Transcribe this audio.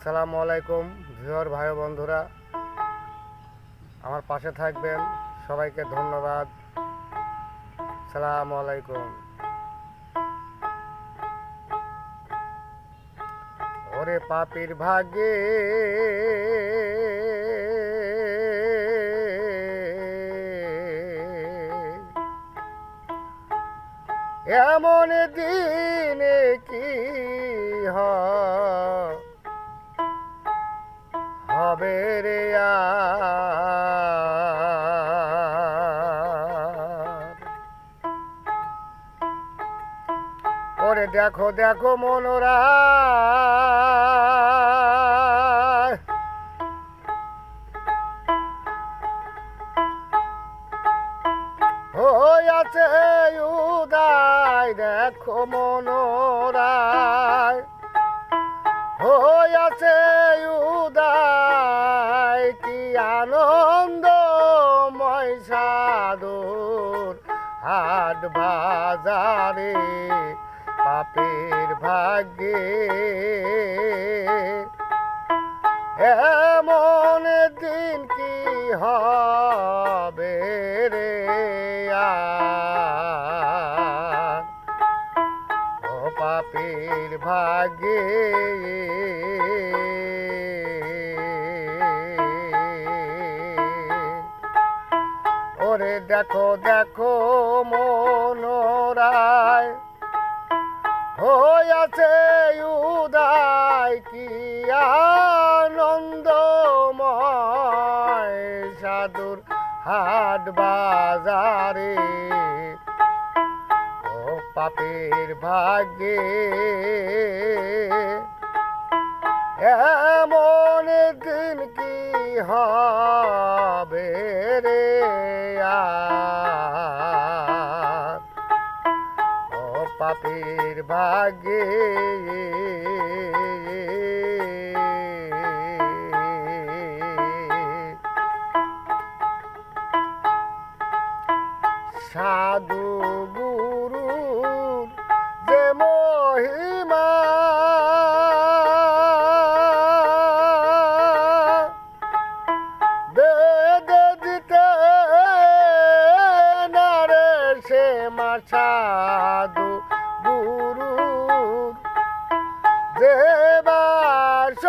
আসসালামু আলাইকুম ভিউয়ার ভাই ও বন্ধুরা, আমার পাশে থাকবেন। সবাইকে ধন্যবাদ। আসসালামু আলাইকুম। ওরে পাপির ভাগ্যে এমন দিনে কি হবে রে ওরে দেখো দেখো মনোরা হইয়াছে উদয়, দেখো মনোরায় হইয়াছে উদয়, কি আনন্দময় সাধুর হাট বাজারে পাপের ভাগ্যে এমন দিন কি হবে রে ও পাপের ভাগ্যে ওরে দেখো দেখো মনোরায় হইয়াছে উদয়, কি আনন্দময় সাধুর হাট বাজারে ও পাপের ভাগ্যে এমন দিন কি হবে রে ও পাপের ভাগ্যে সাধু গুরুর যে মহিমা বেদে দিতে না রে সে মা সাধু গুরুর যে বাস